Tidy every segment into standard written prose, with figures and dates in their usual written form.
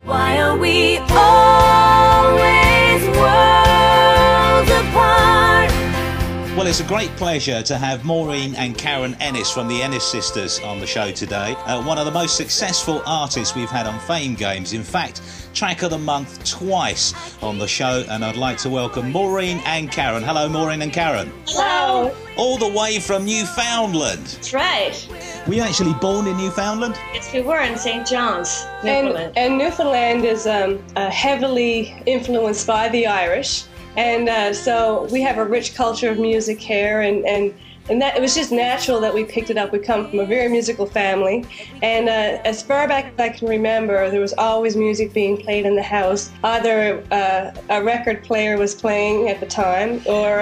Why are we always worlds apart? Well, it's a great pleasure to have Maureen and Karen Ennis from the Ennis Sisters on the show today. One of the most successful artists we've had on Fame Games. In fact, Track of the Month twice on the show, and I'd like to welcome Maureen and Karen. Hello, Maureen and Karen. Hello. All the way from Newfoundland. That's right. Were you actually born in Newfoundland? Yes, we were in St. John's, Newfoundland. And Newfoundland is heavily influenced by the Irish. And so we have a rich culture of music here, and that it was just natural that we picked it up. We come from a very musical family, and as far back as I can remember, there was always music being played in the house. Either a record player was playing at the time, or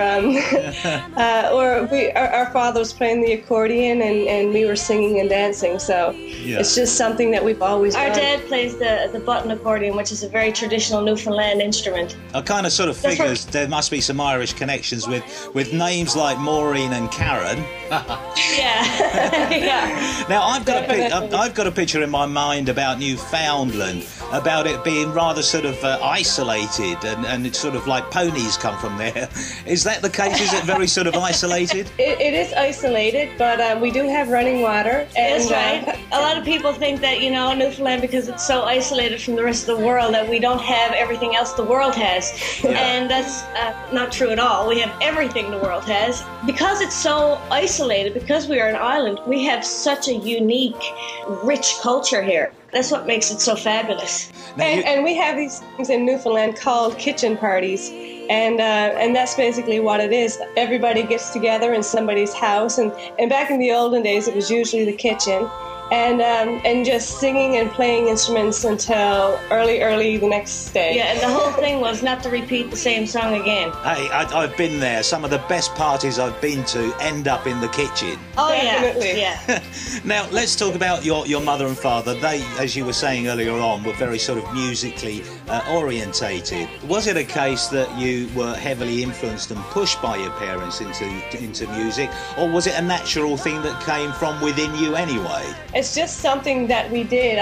our father was playing the accordion, and we were singing and dancing. So it's just something that we've always done. Our dad plays the button accordion, which is a very traditional Newfoundland instrument. I kind of sort of figures there must be some Irish connections with names like Maureen and Karen. Yeah. Now I've got a picture in my mind about Newfoundland, about it being rather sort of isolated, and it's sort of like ponies come from there. Is that the case? Is it very sort of isolated? It is isolated, but we do have running water. And, that's right. A lot of people think that, Newfoundland, because it's so isolated from the rest of the world, that we don't have everything else the world has. And that's not true at all. We have everything the world has. Because it's so isolated, because we are an island, we have such a unique, rich culture here. That's what makes it so fabulous. And we have these things in Newfoundland called kitchen parties. And that's basically what it is. Everybody gets together in somebody's house, and back in the olden days, it was usually the kitchen. And just singing and playing instruments until early the next day. Yeah, and the whole thing was not to repeat the same song again. Hey, I've been there. Some of the best parties I've been to end up in the kitchen. Oh, definitely. Yeah. Now, let's talk about your mother and father. They, as you were saying earlier on, were very sort of musically orientated. Was it a case that you were heavily influenced and pushed by your parents into music, or was it a natural thing that came from within you anyway? It's just something that we did.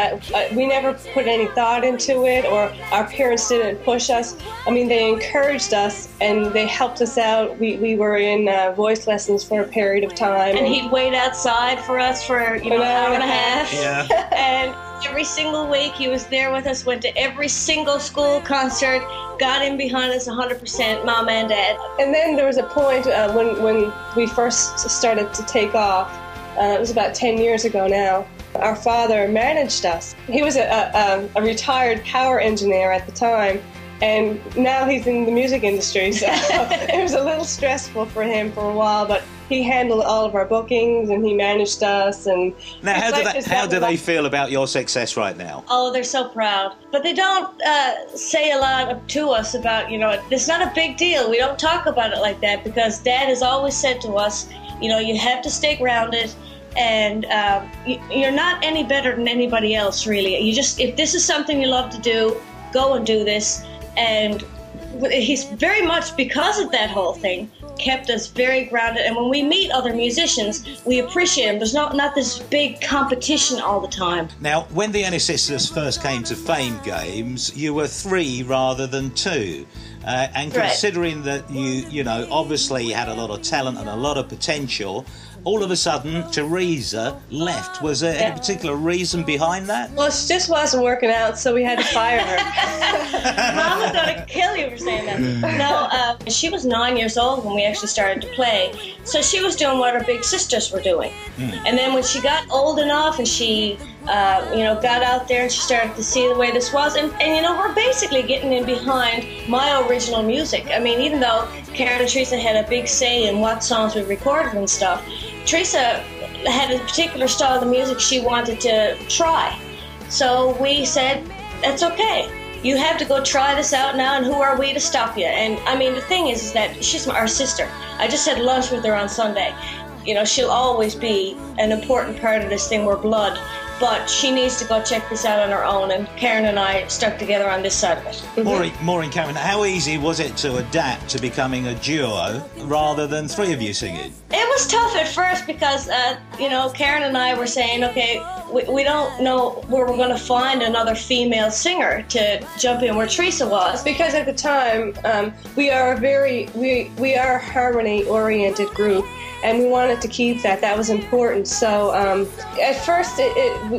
We never put any thought into it, or our parents didn't push us. I mean, they encouraged us and they helped us out. We were in voice lessons for a period of time. And he'd wait outside for us for an hour and a half. Yeah. And every single week he was there with us, went to every single school concert, got in behind us 100%, Mom and Dad. And then there was a point when we first started to take off. It was about 10 years ago now. Our father managed us. He was a retired power engineer at the time, and now he's in the music industry, so it was a little stressful for him for a while, but he handled all of our bookings and he managed us. And now, how do they feel about your success right now? Oh, they're so proud. But they don't say a lot to us about, it's not a big deal. We don't talk about it like that, because Dad has always said to us, you have to stay grounded, and you're not any better than anybody else, really. If this is something you love to do, go and do this. And he's very much, because of that whole thing, kept us very grounded. And when we meet other musicians, we appreciate them. There's not this big competition all the time. Now, when the Ennis Sisters first came to Fame Games, you were 3 rather than 2. And considering that you obviously had a lot of talent and a lot of potential, all of a sudden Teresa left. Was there any particular reason behind that? Well, it just wasn't working out, so we had to fire her. Mom was going to kill you for saying that. No, she was 9 years old when we actually started to play, so she was doing what her big sisters were doing. And then when she got old enough and she got out there and she started to see the way this was, and we're basically getting in behind my original music. I mean, even though Karen and Teresa had a big say in what songs we recorded and stuff, Teresa had a particular style of the music she wanted to try. So we said, that's okay. You have to go try this out now, and who are we to stop you? And I mean, the thing is that she's our sister. I just had lunch with her on Sunday. She'll always be an important part of this thing. We're blood. But she needs to go check this out on her own, and Karen and I stuck together on this side of it. Maureen, Karen, how easy was it to adapt to becoming a duo rather than 3 of you singing? It was tough at first because, Karen and I were saying, okay, we don't know where we're going to find another female singer to jump in where Teresa was. Because at the time, we are a harmony-oriented group, and we wanted to keep that. That was important. So at first,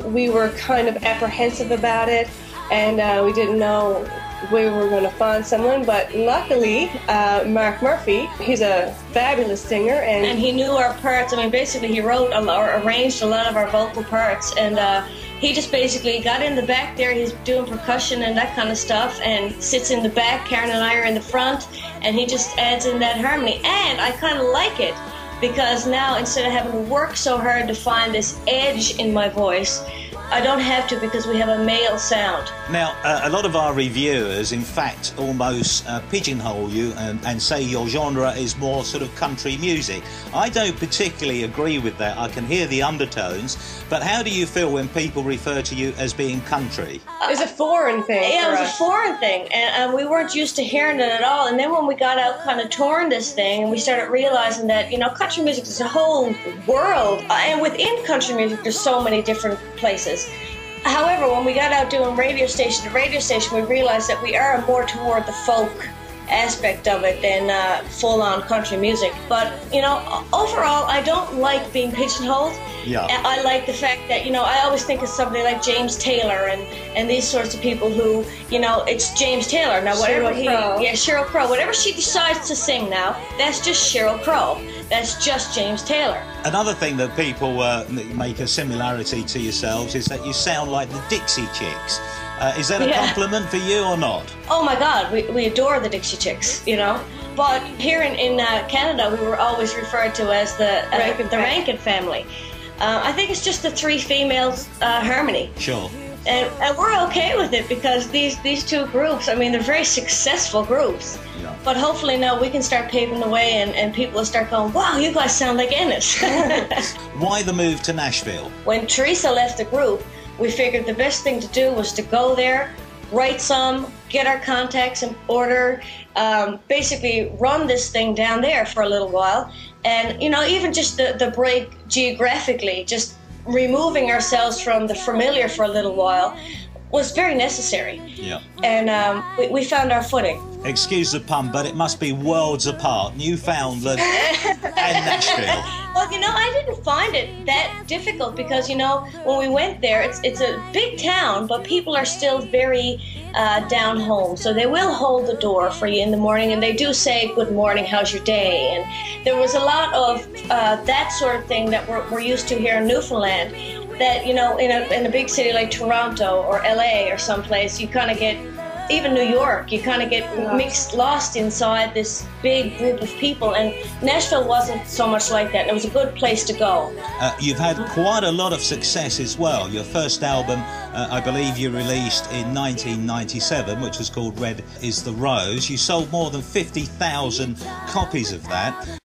we were kind of apprehensive about it, and we didn't know where we were going to find someone. But luckily, Mark Murphy, he's a fabulous singer, and he knew our parts. I mean, basically, he wrote or arranged a lot of our vocal parts, and he just basically got in the back there. He's doing percussion and that kind of stuff, and sits in the back. Karen and I are in the front, and he just adds in that harmony. And I kind of like it, because now, instead of having to work so hard to find this edge in my voice, I don't have to, because we have a male sound. Now, a lot of our reviewers, in fact, almost pigeonhole you and say your genre is more sort of country music. I don't particularly agree with that. I can hear the undertones, but how do you feel when people refer to you as being country? It's a foreign thing. Yeah, it was a foreign thing, and we weren't used to hearing it at all. And then when we got out kind of touring this thing, and we started realizing that, you know, country music is a whole world, and within country music there's so many different places. However, when we got out doing radio station to radio station, we realized that we are more toward the folk aspect of it than full-on country music. But, you know, overall, I don't like being pigeonholed. Yeah. I like the fact that, you know, I always think of somebody like James Taylor and these sorts of people who, you know, it's James Taylor. Now, whatever Sheryl Crow, whatever she decides to sing now, that's just Sheryl Crow. That's just James Taylor. Another thing that people make a similarity to yourselves is that you sound like the Dixie Chicks. Is that a compliment for you or not? Oh my God, we adore the Dixie Chicks, you know. But here in Canada, we were always referred to as the Rankin family. I think it's just the three females harmony. Sure. And we're okay with it, because these two groups, I mean, they're very successful groups. Yeah. But hopefully now we can start paving the way, and people will start going, wow, you guys sound like Ennis. Why the move to Nashville? When Teresa left the group, we figured the best thing to do was to go there, write some, get our contacts in order, basically run this thing down there for a little while. And, you know, even just the break geographically, just removing ourselves from the familiar for a little while, was very necessary. Yeah. And we found our footing. Excuse the pun, but it must be worlds apart, Newfoundland and Nashville. Well, you know, I didn't find it that difficult, because, you know, when we went there, it's a big town, but people are still very down home. So they will hold the door for you in the morning, and they do say, good morning, how's your day? And there was a lot of that sort of thing that we're used to here in Newfoundland, that, you know, in a big city like Toronto or LA or someplace, you kind of get, even New York, you kind of get lost inside this big group of people, and Nashville wasn't so much like that, and it was a good place to go. You've had quite a lot of success as well. Your first album, I believe you released in 1997, which was called Red is the Rose. You sold more than 50,000 copies of that.